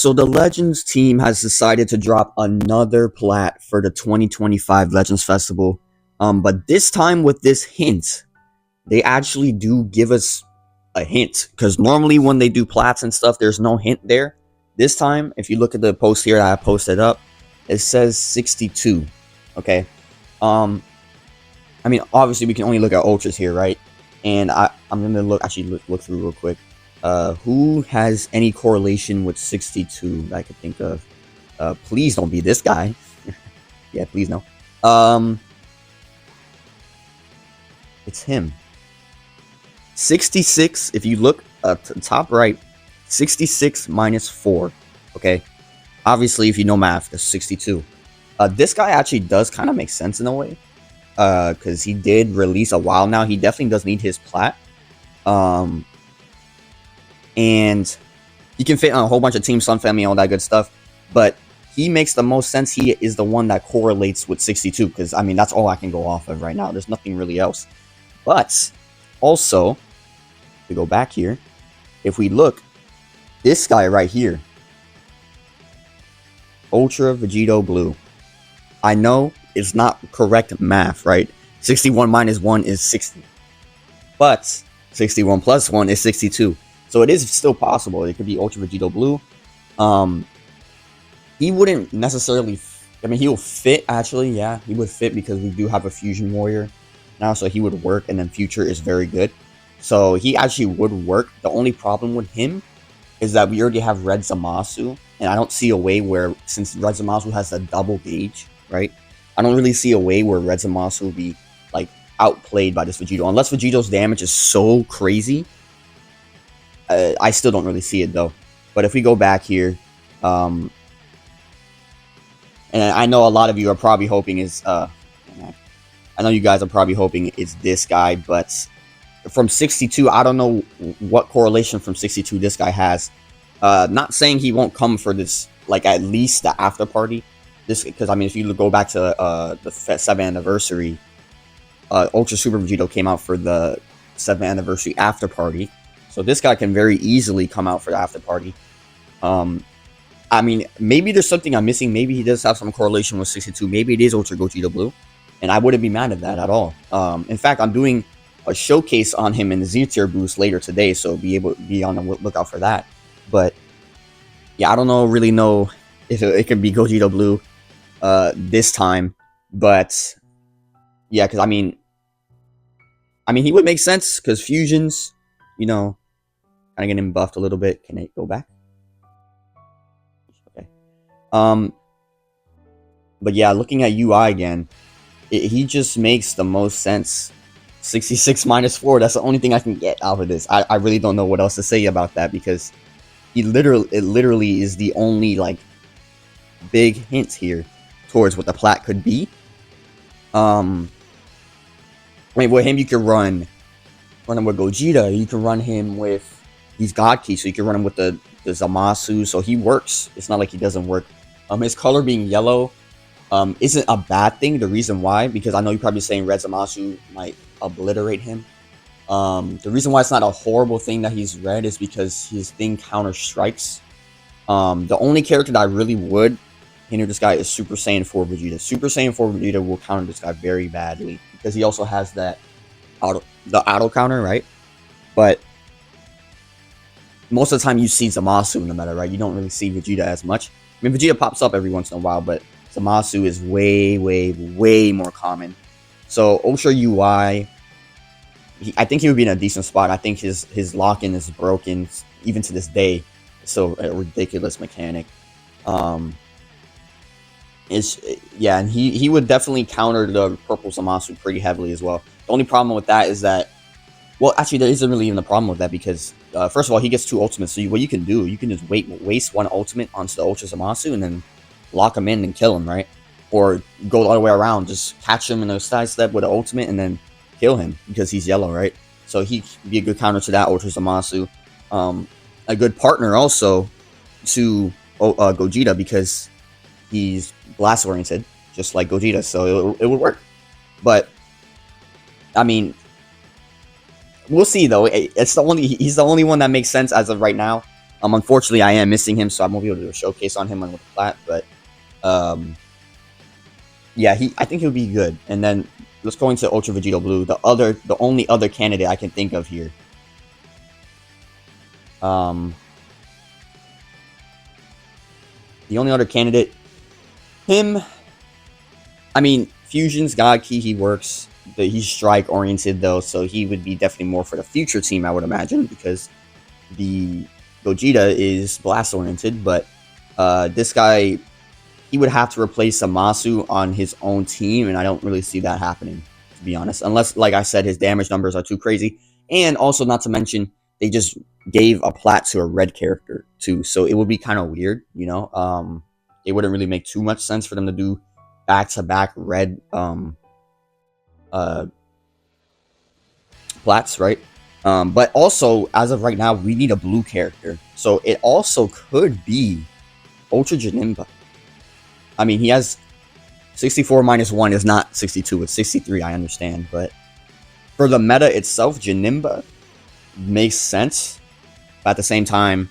So the Legends team has decided to drop another plat for the 2025 Legends Festival. But this time with this hint, they actually do give us a hint. Because normally when they do plats and stuff, there's no hint there. This time, if you look at the post here that I posted up, it says 62. Okay. Um, I mean, obviously we can only look at ultras here, right? And I'm gonna look through real quick. Who has any correlation with 62 that I could think of? Please don't be this guy. Yeah, please no. It's him. 66. If you look to the top right, 66 minus 4. Okay. Obviously, if you know math, that's 62. This guy actually does kind of make sense in a way. Because he did release a while now. He definitely does need his plat. And he can fit on a whole bunch of Team Sun Family and all that good stuff. But he makes the most sense. He is the one that correlates with 62. Because, I mean, that's all I can go off of right now. There's nothing really else. But, also, we go back here. If we look, this guy right here. Ultra Vegito Blue. I know it's not correct math, right? 61 minus 1 is 60. But 61 plus 1 is 62. So it is still possible. It could be Ultra Vegito Blue. He wouldn't necessarily... I mean, he'll fit, actually. Yeah, he would fit because we do have a Fusion Warrior now. So he would work. And then Future is very good. So he actually would work. The only problem with him is that we already have Red Zamasu. And I don't see a way where... Since Red Zamasu has a double gauge, right? I don't really see a way where Red Zamasu will be, like, outplayed by this Vegito. Unless Vegito's damage is so crazy... I still don't really see it though. But if we go back here, and I know a lot of you are probably hoping is, I know you guys are probably hoping it's this guy, but from 62, I don't know what correlation from 62 this guy has. Not saying he won't come for this, like at least the after party. This, because I mean, if you go back to the 7th anniversary, Ultra Super Vegito came out for the 7th anniversary after party. So this guy can very easily come out for the after party. I mean, maybe there's something I'm missing. Maybe he does have some correlation with 62. Maybe it is Ultra Gogeta Blue. And I wouldn't be mad at that at all. In fact, I'm doing a showcase on him in the Z tier boost later today. So be on the lookout for that. But yeah, I don't really know if it could be Gogeta Blue this time. But yeah, because I mean, he would make sense because fusions, you know, kind of getting buffed a little bit. Can it go back? Okay. But yeah, looking at UI again, he just makes the most sense. 66 minus 4. That's the only thing I can get out of this. I really don't know what else to say about that because it literally is the only like big hint here towards what the plat could be. I mean, with him you can run him with Gogeta. You can run him with... He's God Key, so you can run him with the Zamasu. So he works. It's not like he doesn't work. His color being yellow isn't a bad thing. The reason why, because I know you're probably saying Red Zamasu might obliterate him. The reason why it's not a horrible thing that he's red is because his thing counter strikes. The only character that I really would hinder this guy is Super Saiyan 4 Vegeta. Super Saiyan 4 Vegeta will counter this guy very badly because he also has that auto counter, right? But most of the time you see Zamasu in the meta, right? You don't really see Vegeta as much. I mean, Vegeta pops up every once in a while, but Zamasu is way more common. So Ultra UI, I think he would be in a decent spot. I think his lock-in is broken even to this day. It's so a ridiculous mechanic. And he would definitely counter the purple Zamasu pretty heavily as well. The only problem with that is that, well, actually, there isn't really even a problem with that because, first of all, he gets 2 ultimates. So what you can do, you can just waste 1 ultimate onto the Ultra Zamasu and then lock him in and kill him, right? Or go the other way around, just catch him in a side step with an ultimate and then kill him because he's yellow, right? So he'd be a good counter to that Ultra Zamasu. A good partner also to Gogeta because he's blast oriented, just like Gogeta, so it would work. But I mean, we'll see though. He's the only one that makes sense as of right now. Unfortunately, I am missing him, so I won't be able to do a showcase on him on Ultra Plat. But um, yeah, I think he'll be good. And then let's go into Ultra Vegito Blue, the only other candidate I can think of here. The only other candidate, him. I mean, Fusion's God Key, he works. He's strike oriented though, so he would be definitely more for the future team, I would imagine, because the Gogeta is blast oriented. But this guy, he would have to replace Amasu on his own team, and I don't really see that happening, to be honest. Unless, like I said, his damage numbers are too crazy. And also, not to mention, they just gave a plat to a red character, too. So it would be kind of weird, you know? It wouldn't really make too much sense for them to do back-to-back red plats, right? But also, as of right now, we need a blue character. So it also could be Ultra Janemba. I mean, he has 64 minus 1 is not 62, it's 63, I understand. But for the meta itself, Janemba makes sense. But at the same time,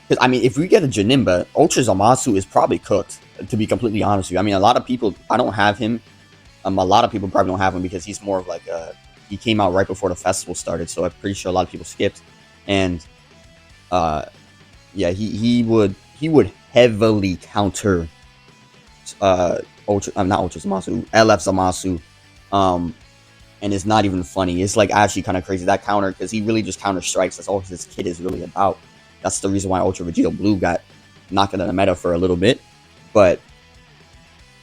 because I mean, if we get a Janemba, Ultra Zamasu is probably cooked, to be completely honest with you. I mean, a lot of people, I don't have him. A lot of people probably don't have him because he's more of like he came out right before the festival started, so I'm pretty sure a lot of people skipped. And yeah, he would heavily counter not Ultra Zamasu, LF Zamasu, and it's not even funny. It's like actually kind of crazy, that counter, because he really just counter strikes. That's all this kid is really about. That's the reason why Ultra Vegito Blue got knocked out of the meta for a little bit. But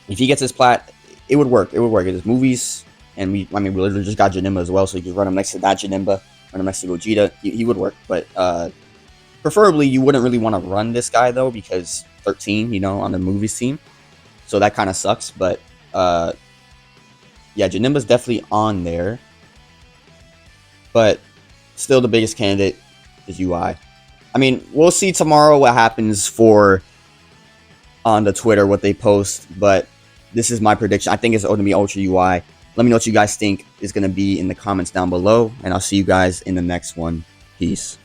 if he gets his plat, it would work. It would work. It's movies, and we literally just got Janemba as well, so you could run him next to that Janemba, run him next to Gogeta. He would work, but preferably you wouldn't really want to run this guy though, because 13, you know, on the movies team, so that kind of sucks. But yeah, Janemba's definitely on there, but still the biggest candidate is UI. I mean, we'll see tomorrow what happens for on the Twitter, what they post, but this is my prediction. I think it's going to be Ultra UI. Let me know what you guys think is going to be in the comments down below, and I'll see you guys in the next one. Peace.